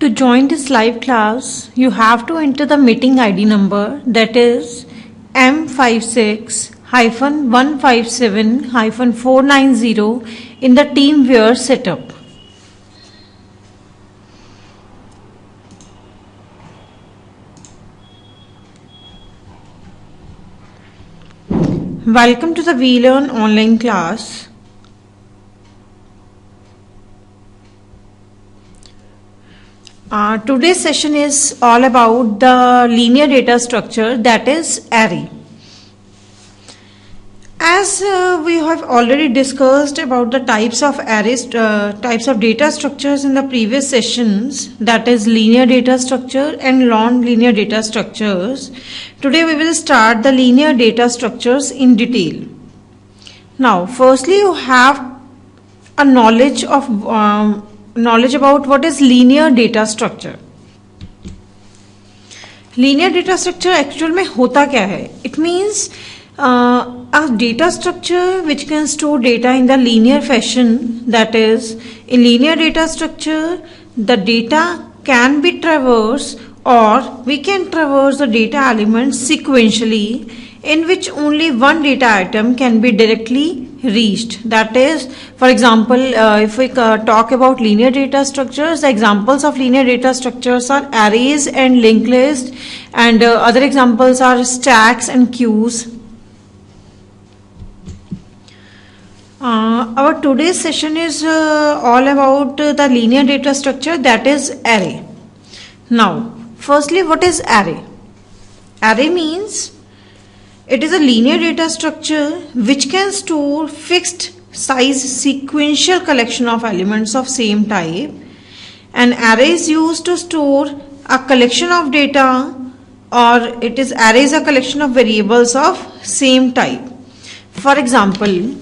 To join this live class, you have to enter the meeting ID number, that is M56-157-490 in the TeamViewer setup. Welcome to the VLearn online class. Today's session is all about the linear data structure, that is array. As we have already discussed about the types of arrays, types of data structures in the previous sessions, that is linear data structure and non-linear data structures. Today we will start the linear data structures in detail. Now, firstly, you have a knowledge about what is linear data structure. Linear data structure actually में होता क्या है? It means a data structure which can store data in the linear fashion. That is, in linear data structure, the data can be traversed, or we can traverse the data elements sequentially, in which only one data item can be directly reached. That is, for example, if we talk about linear data structures, the examples of linear data structures are arrays and linked lists, and other examples are stacks and queues. Our today's session is all about the linear data structure, that is array. Now, firstly, what is array? Array means it is a linear data structure which can store fixed size sequential collection of elements of same type. An array is used to store a collection of data, or array is a collection of variables of same type. For example,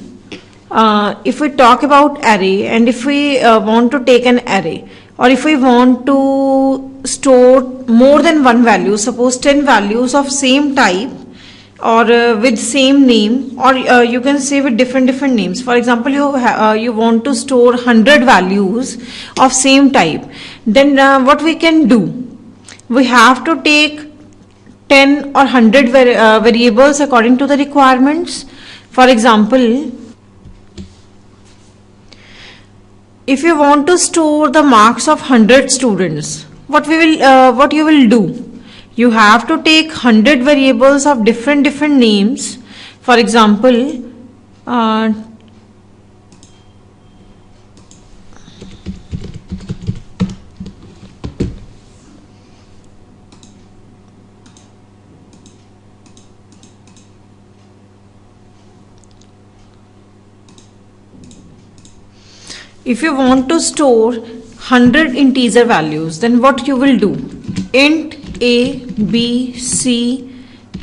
if we talk about array, and if we want to take an array, or if we want to store more than one value, suppose 10 values of same type, or with same name, or you can say with different names. For example, you want to store 100 values of same type, then what we can do? We have to take 10 or 100 variables according to the requirements. For example, if you want to store the marks of 100 students, what you will do? You have to take 100 variables of different names. For example, if you want to store 100 integer values, then what you will do? Int A, B, C,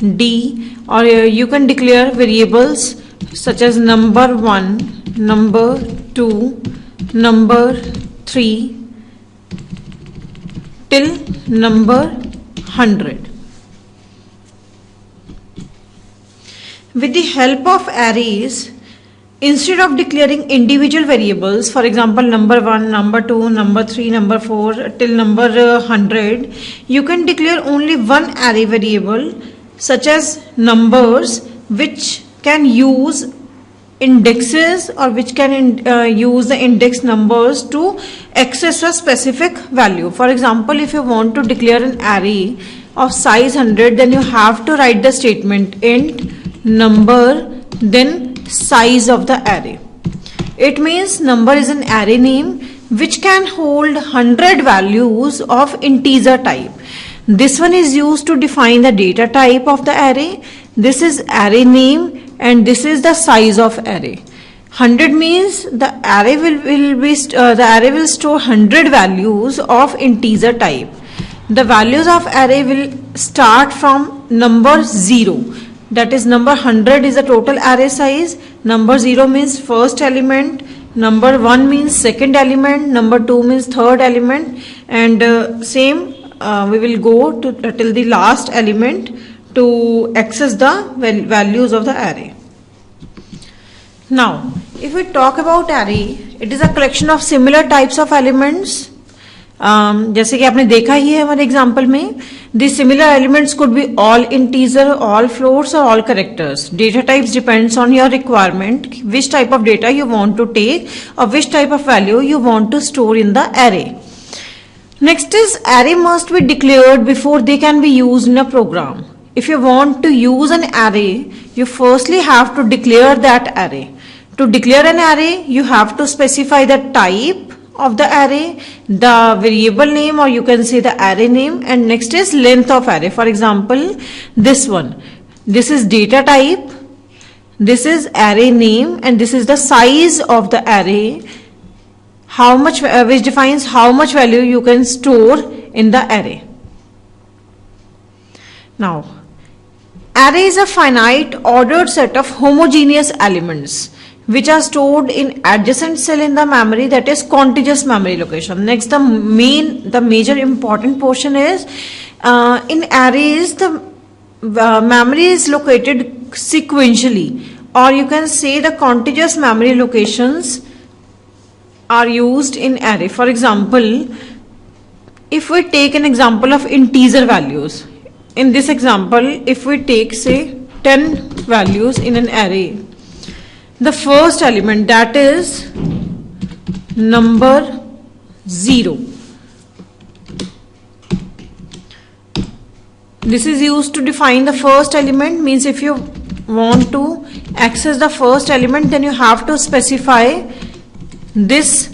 D, or you can declare variables such as number 1, number 2, number 3 till number 100. With the help of arrays, instead of declaring individual variables, for example number 1, number 2, number 3, number 4 till number 100, you can declare only one array variable such as numbers, which can use indexes, or which can use the index numbers to access a specific value. For example, if you want to declare an array of size 100, then you have to write the statement int number then size of the array. It means number is an array name which can hold 100 values of integer type. This one is used to define the data type of the array. This is array name, and this is the size of array. 100 means the array will store 100 values of integer type. The values of array will start from number 0. That is, number 100 is the total array size, number 0 means first element, number 1 means second element, number 2 means third element, and we will go to till the last element to access the values of the array. Now, if we talk about array, it is a collection of similar types of elements जैसे कि आपने देखा ही है हमारे example में, the similar elements could be all integer, all floats और all characters. Data types depends on your requirement, which type of data you want to take और which type of value you want to store in the array. Next is array must be declared before they can be used in a program. If you want to use an array, you firstly have to declare that array. To declare an array, you have to specify the type of the array, the variable name, or you can say the array name, and next is length of array. For example, this one, this is data type, this is array name, and this is the size of the array, how much, which defines how much value you can store in the array. Now, array is a finite ordered set of homogeneous elements which are stored in adjacent cell in the memory, that is contiguous memory location. Next, the major important portion is in arrays the memory is located sequentially, or you can say the contiguous memory locations are used in array. For example, if we take an example of integer values, in this example, if we take say 10 values in an array, the first element, that is number 0, this is used to define the first element. Means if you want to access the first element, then you have to specify this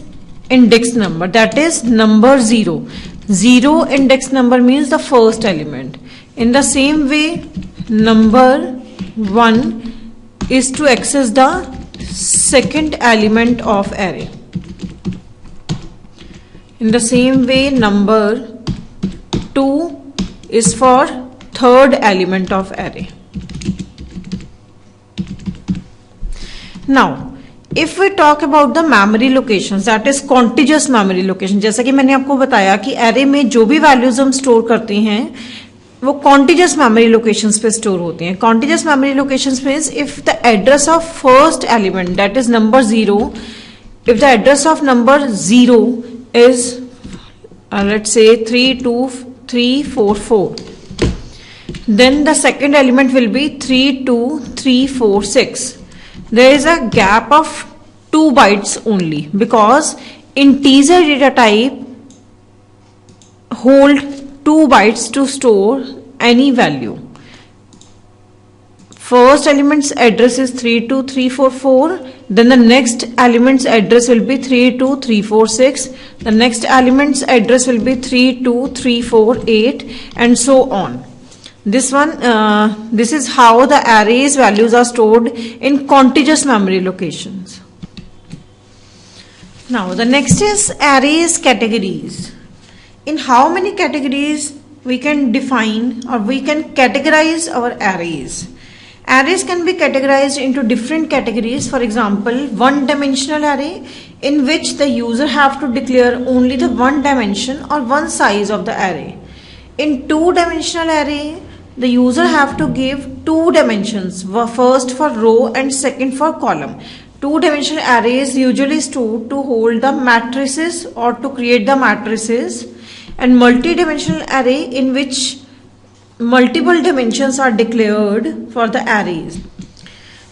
index number, that is number 0. 0 index number means the first element. In the same way, number 1 is to access the second element of array. In the same way, number 2 is for third element of array. Now, if we talk about the memory locations, that is contiguous memory location, जैसा कि मैंने आपको बताया कि array में जो भी values हम store करते हैं वो contiguous memory locations पे store होते हैं. Contiguous memory locations means if the address of first element, that is number 0, if the address of number 0 is let's say 32344, then the second element will be 32346. There is a gap of 2 bytes only, because integer data type hold 2 bytes to store any value. First element's address is 32344, then the next element's address will be 32346, the next element's address will be 32348, and so on. This is how the array's values are stored in contiguous memory locations. Now, the next is arrays categories. In how many categories we can define or we can categorize our arrays? Arrays can be categorized into different categories. For example, one-dimensional array, in which the user have to declare only the one dimension or one size of the array. In two-dimensional array, the user have to give 2 dimensions, first for row and second for column. Two-dimensional arrays usually stored to hold the matrices or to create the matrices, and multi-dimensional array in which multiple dimensions are declared for the arrays.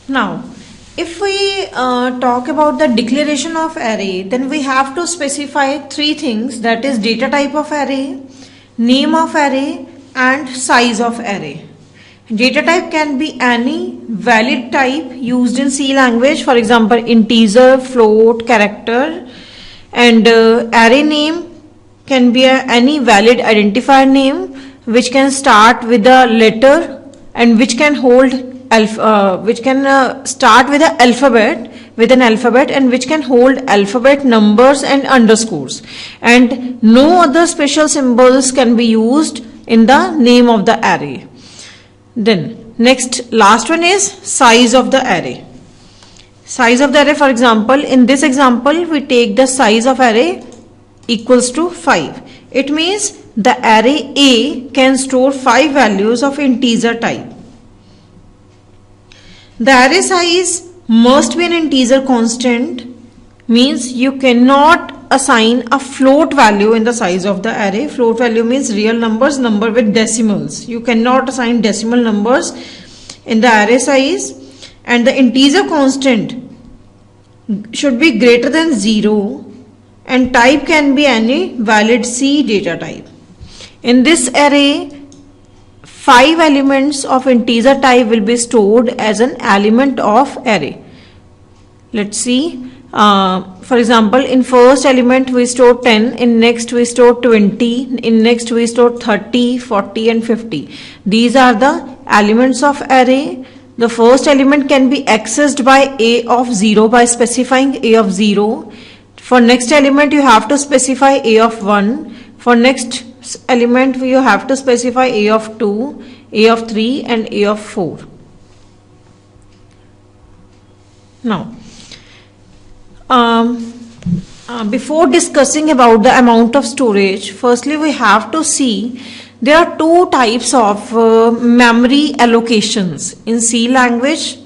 Now, if we talk about the declaration of array, then we have to specify 3 things, that is data type of array, name of array, and size of array. Data type can be any valid type used in C language, for example integer, float, character, and array name can be any valid identifier name which can start with a letter and which can hold start with an alphabet and which can hold alphabet, numbers and underscores, and no other special symbols can be used in the name of the array. Then next, last one is size of the array. Size of the array, for example, in this example we take the size of array equals to 5. It means the array A can store 5 values of integer type. The array size must be an integer constant, means you cannot assign a float value in the size of the array. Float value means real numbers, number with decimals. You cannot assign decimal numbers in the array size, and the integer constant should be greater than 0, and type can be any valid C data type. In this array, 5 elements of integer type will be stored as an element of array. Let's see. For example, in first element we store 10, in next we store 20, in next we store 30, 40 and 50. These are the elements of array. The first element can be accessed by a of 0 by specifying a of 0. For next element you have to specify a of 1. For next element you have to specify a of 2, a of 3 and a of 4. Now, before discussing about the amount of storage, firstly we have to see there are two types of memory allocations in C language.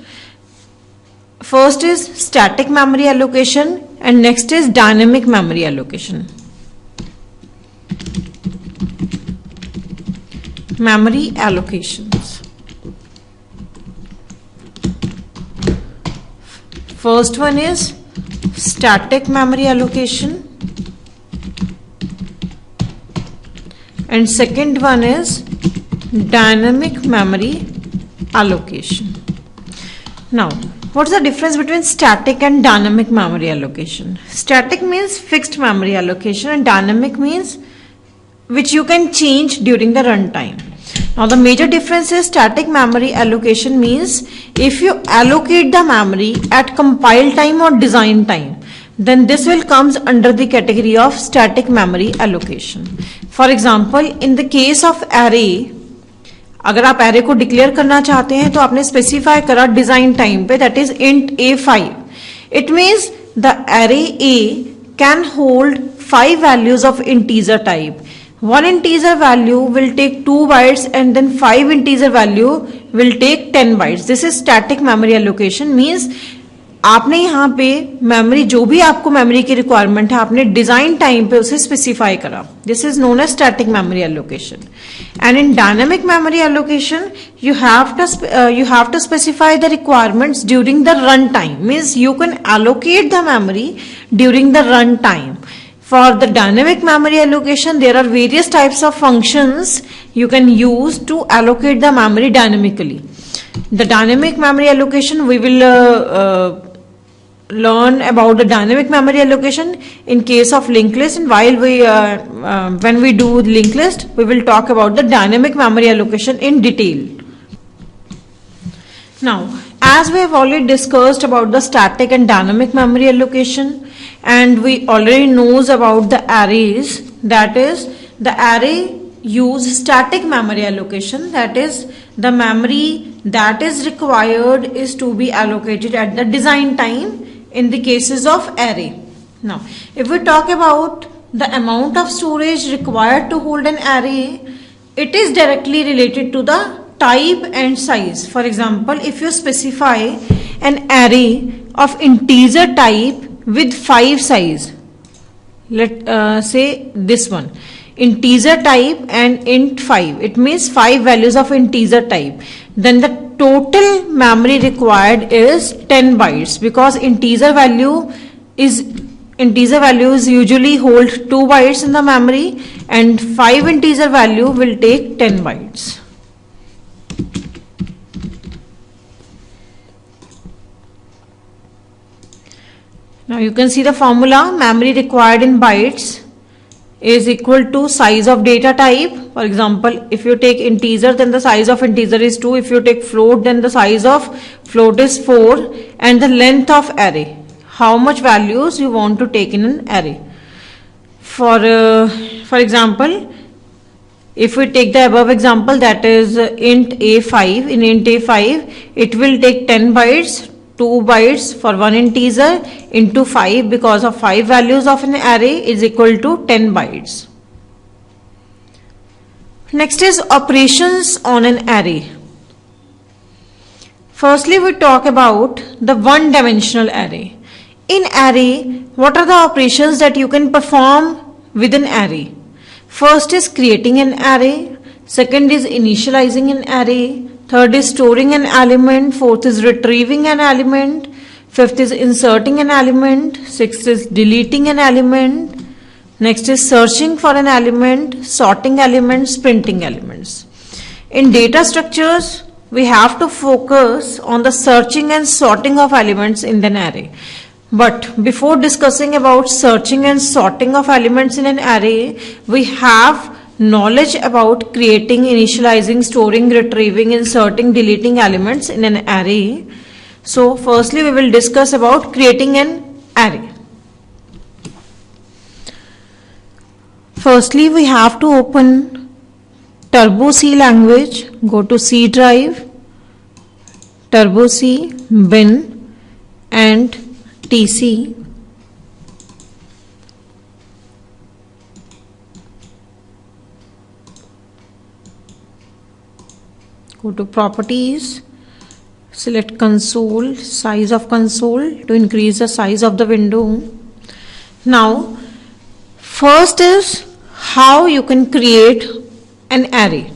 First is static memory allocation and next is dynamic memory allocation. Memory allocations. First one is static memory allocation and second one is dynamic memory allocation. Now, what's the difference between static and dynamic memory allocation? Static means fixed memory allocation and dynamic means which you can change during the runtime. Now the major difference is static memory allocation means if you allocate the memory at compile time or design time, then this will comes under the category of static memory allocation. For example, in the case of array, अगर आप array को declare करना चाहते हैं तो आपने specify करा design time पे, that is int a5. It means the array A can hold 5 values of integer type. One integer value will take 2 bytes and then 5 integer value will take 10 bytes. This is static memory allocation means आपने यहाँ पे memory जो भी आपको memory की requirement है आपने design time पे उसे स्पेसिफाई करा. This is known as static memory allocation. And in dynamic memory allocation you have to specify the requirements during the run time. Means you can allocate the memory during the run time. For the dynamic memory allocation, there are various types of functions you can use to allocate the memory dynamically. The dynamic memory allocation, we will learn about the dynamic memory allocation in case of linked list, and while we when we do linked list, we will talk about the dynamic memory allocation in detail. Now, as we have already discussed about the static and dynamic memory allocation, and we already knows about the arrays, that is the array use static memory allocation, that is the memory that is required is to be allocated at the design time in the cases of array. Now, if we talk about the amount of storage required to hold an array, it is directly related to the type and size. For example, if you specify an array of integer type with 5 size, let say this one, integer type and int 5, it means 5 values of integer type, then the total memory required is 10 bytes, because integer values usually hold 2 bytes in the memory and 5 integer value will take 10 bytes. Now you can see the formula. Memory required in bytes is equal to size of data type. For example, if you take integer, then the size of integer is 2. If you take float, then the size of float is 4. And the length of array, how much values you want to take in an array. For example, if we take the above example, that is int a5, in int a5 it will take 10 bytes, 2 bytes for one integer into 5, because of 5 values of an array is equal to 10 bytes. Next is operations on an array. Firstly, we talk about the one-dimensional array. In array, what are the operations that you can perform with an array? First is creating an array, second is initializing an array, third is storing an element, fourth is retrieving an element, fifth is inserting an element, sixth is deleting an element, next is searching for an element, sorting elements, printing elements. In data structures, we have to focus on the searching and sorting of elements in an array. But before discussing about searching and sorting of elements in an array, we have knowledge about creating, initializing, storing, retrieving, inserting, deleting elements in an array. So firstly we will discuss about creating an array. Firstly we have to open Turbo C language, go to C drive, Turbo C, bin and TC. Go to properties, select console, size of console to increase the size of the window. Now, first is how you can create an array.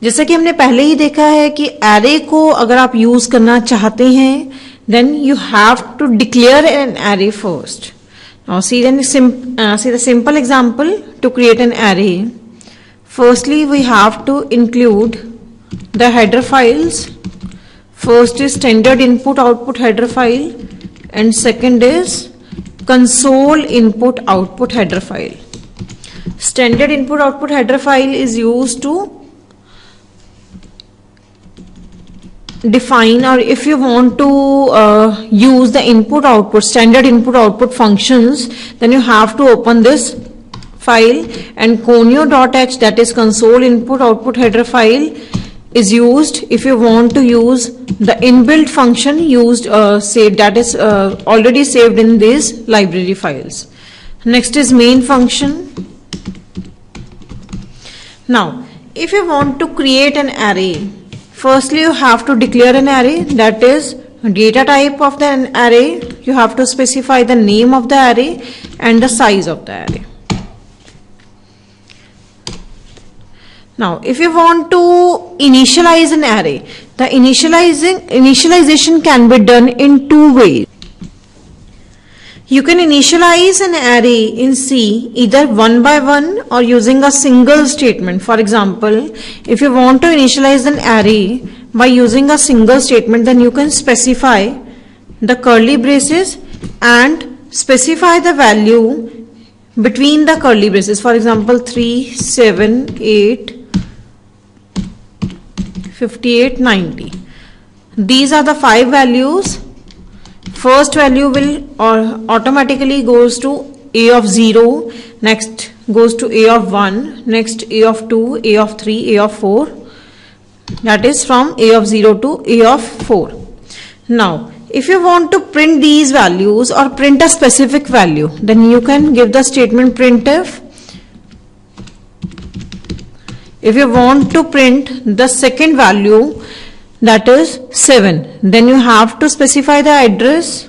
जैसा कि हमने पहले ही देखा है कि array को अगर आप यूज करना चाहते हैं, then you have to declare an array first. Now see the simple example to create an array. Firstly, we have to include the header files. First is standard input output header file and second is console input output header file. Standard input output header file is used to define, or if you want to use the input output, standard input output functions, then you have to open this file, and conio.h, that is console input output header file, is used if you want to use the inbuilt function used saved, that is already saved in these library files. Next is main function. Now if you want to create an array, firstly you have to declare an array, that is data type of the array. You have to specify the name of the array and the size of the array. Now if you want to initialize an array, the initialization can be done in two ways. You can initialize an array in C either one by one or using a single statement. For example, if you want to initialize an array by using a single statement, then you can specify the curly braces and specify the value between the curly braces. For example, 3, 7, 8, 58, 90. These are the 5 values. First value will automatically goes to A of 0, next goes to A of 1, next A of 2, A of 3, A of 4. That is from A of 0 to A of 4. Now, if you want to print these values or print a specific value, then you can give the statement printf. If you want to print the second value, that is 7, then you have to specify the address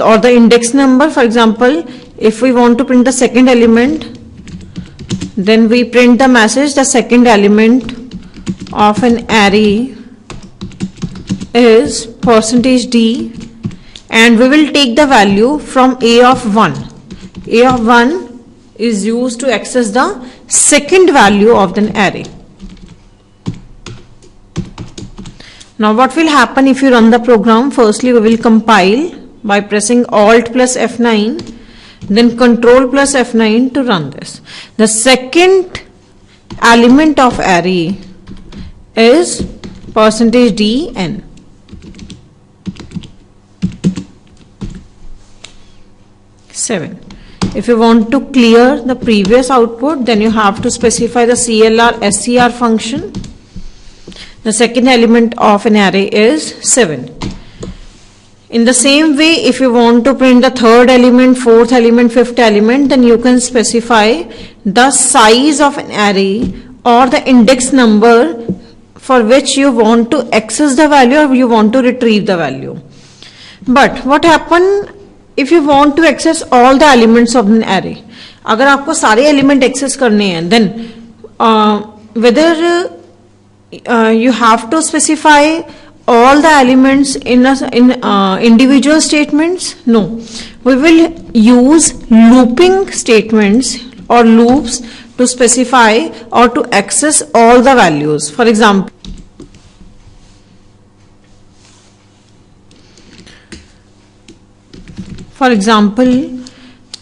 or the index number. For example, if we want to print the second element, then we print the message, the second element of an array is %d, and we will take the value from A of 1. A of 1 is used to access the second value of the array. Now what will happen if you run the program? Firstly we will compile by pressing Alt plus F9, then Control plus F9 to run this. The second element of array is %dn. Seven. If you want to clear the previous output, then you have to specify the CLR SCR function. The second element of an array is 7. In the same way, if you want to print the third element, fourth element, fifth element, then you can specify the size of an array or the index number for which you want to access the value or you want to retrieve the value. But what happen if you want to access all the elements of an array? अगर आपको सारे element access करने हैं, then whether you have to specify all the elements in individual statements? No, we will use looping statements or loops to specify or to access all the values. For example,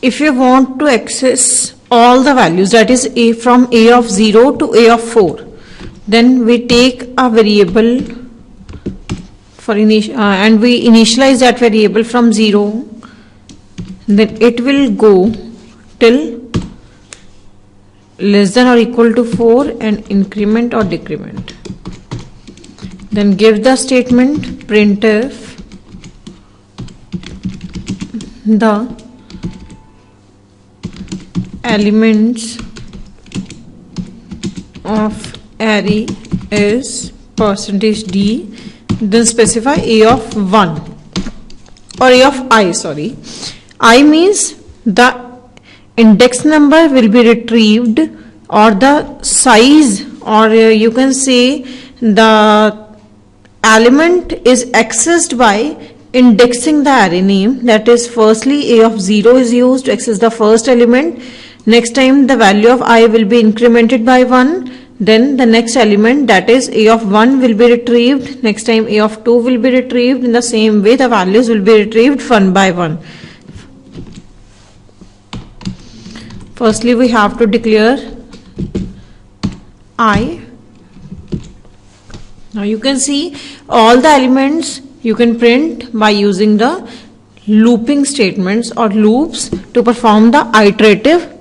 if you want to access all the values, that is from a of 0 to a of 4, then we take a variable for and we initialize that variable from 0, then it will go till less than or equal to 4 and increment or decrement. Then give the statement printf the elements of array is %d, then specify a of 1 or a of I, sorry. I means the index number will be retrieved, or the size, or you can say the element is accessed by indexing the array name. That is, firstly a of 0 is used to access the first element. Next time the value of I will be incremented by 1. Then the next element, that is a of 1, will be retrieved. Next time a of 2 will be retrieved. In the same way the values will be retrieved one by one. Firstly we have to declare I. Now you can see all the elements you can print by using the looping statements or loops to perform the iterative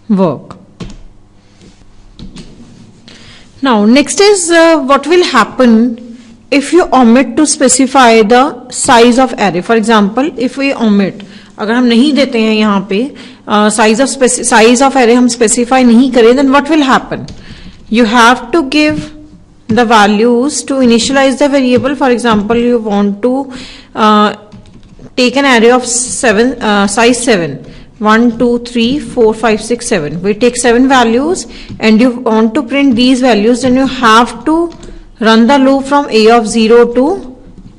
work. Now next is what will happen if you omit to specify the size of array. For example, if we omit, अगर हम नहीं देते हैं यहाँ पे size of array हम specify नहीं करें, then what will happen? You have to give the values to initialize the variable. For example, you want to take an array of size 7, 1 2 3 4 5 6 7. We take 7 values and you want to print these values, then you have to run the loop from a of 0 to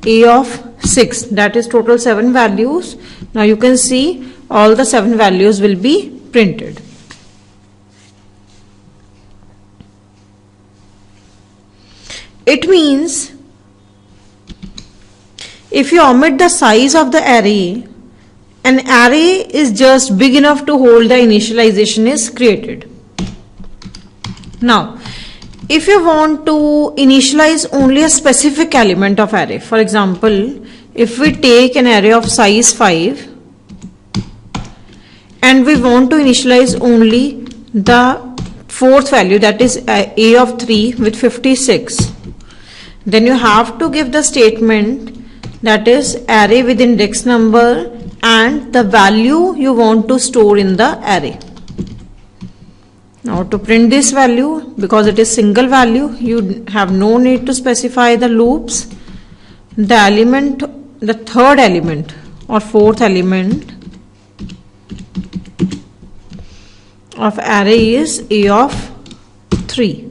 a of 6. That is total 7 values. Now you can see all the 7 values will be printed. It means if you omit the size of the array, an array is just big enough to hold the initialization is created. Now, if you want to initialize only a specific element of array, for example, if we take an array of size 5 and we want to initialize only the fourth value, that is a of 3 with 56, then you have to give the statement, that is array with index number and the value you want to store in the array. Now to print this value, because it is single value, you have no need to specify the loops. The element, the third element or fourth element of array is a of 3.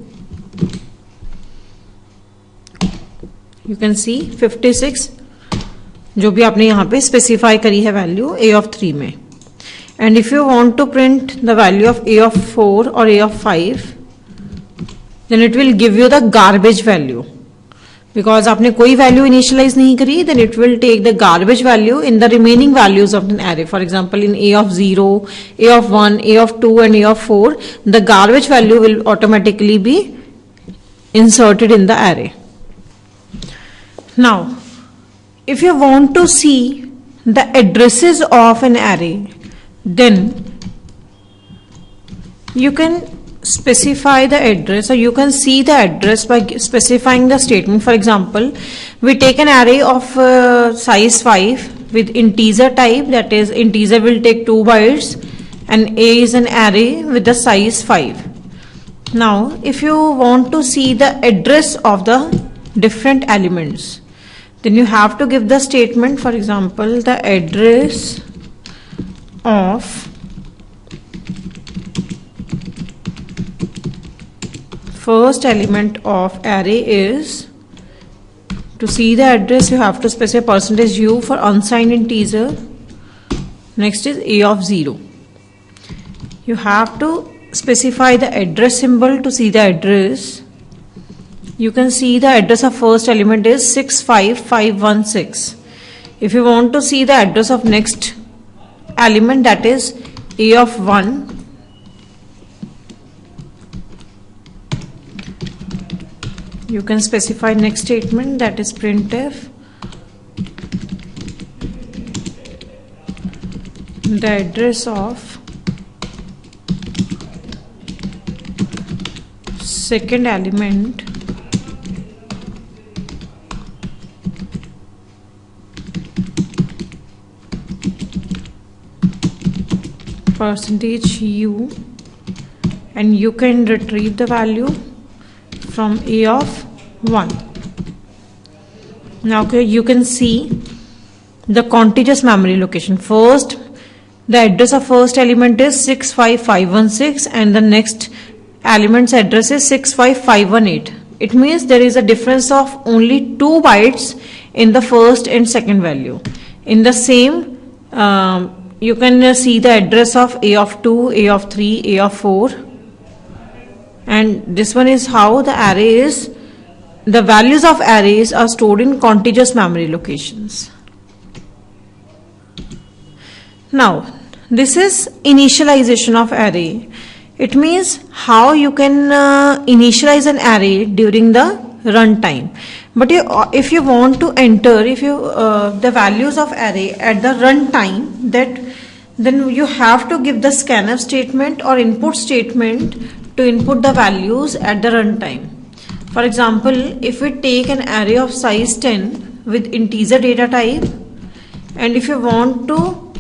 You can see 56 जो भी आपने यहाँ पे specify करी है value a of 3 में. And if you want to print the value of a of 4 or a of 5, then it will give you the garbage value. Because आपने कोई value initialize नहीं करी, then it will take the garbage value in the remaining values of an array. For example, in a of 0, a of 1, a of 2 and a of 4, the garbage value will automatically be inserted in the array. Now, if you want to see the addresses of an array, then you can specify the address, or you can see the address by specifying the statement. For example, we take an array of size 5 with integer type, that is integer will take 2 bytes, and a is an array with the size 5. Now if you want to see the address of the different elements, Then you have to give the statement, for example, the address of first element of array is, to see the address you have to specify %u for unsigned integer. Next is a of 0. You have to specify the address symbol to see the address. You can see the address of first element is 65516. If you want to see the address of next element, that is a of 1, you can specify next statement, that is printf the address of second element %u, and you can retrieve the value from a of 1. Now you can see the contiguous memory location. First, the address of first element is 65516 and the next element's address is 65518. It means there is a difference of only 2 bytes in the first and second value. In the same, you can see the address of a of 2, a of 3, a of 4, and this one is how the array is. The values of arrays are stored in contiguous memory locations. Now, this is initialization of array. It means how you can initialize an array during the runtime. But if you want to enter the values of array at the runtime, then you have to give the scanf statement or input statement to input the values at the runtime. For example, if we take an array of size 10 with integer data type, and if you want to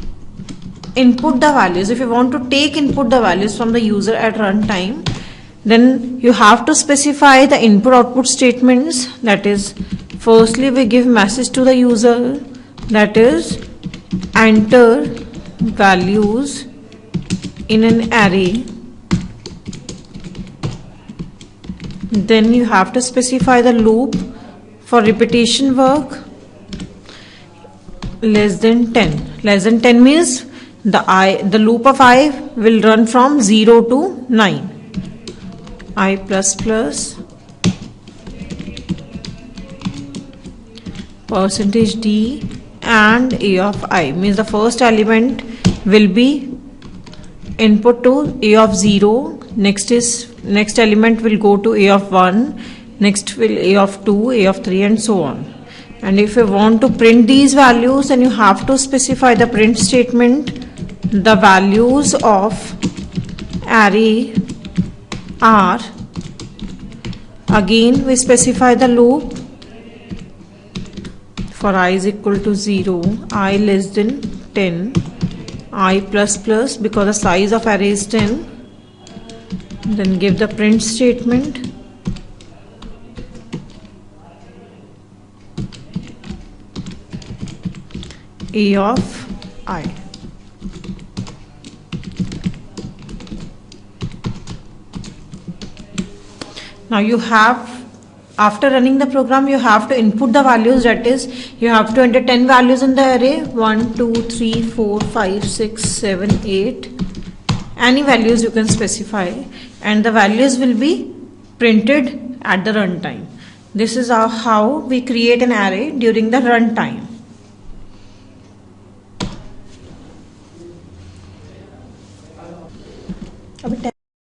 input the values, if you want to input the values from the user at runtime, then you have to specify the input output statements. That is, firstly we give message to the user, that is enter values in an array. Then you have to specify the loop for repetition work less than 10. Less than 10 means the loop of I will run from 0 to 9. I plus plus %d and a of I means the first element will be input to a of 0. Next element will go to a of 1, next will a of 2, a of 3, and so on. And if you want to print these values, then you have to specify the print statement. The values of array are, again we specify the loop for I is equal to 0, I less than 10, I plus plus because the size of array is 10. Then give the print statement. A of I. Now you have, after running the program, you have to input the values. That is, you have to enter 10 values in the array, 1, 2, 3, 4, 5, 6, 7, 8. Any values you can specify, and the values will be printed at the runtime. This is how we create an array during the runtime.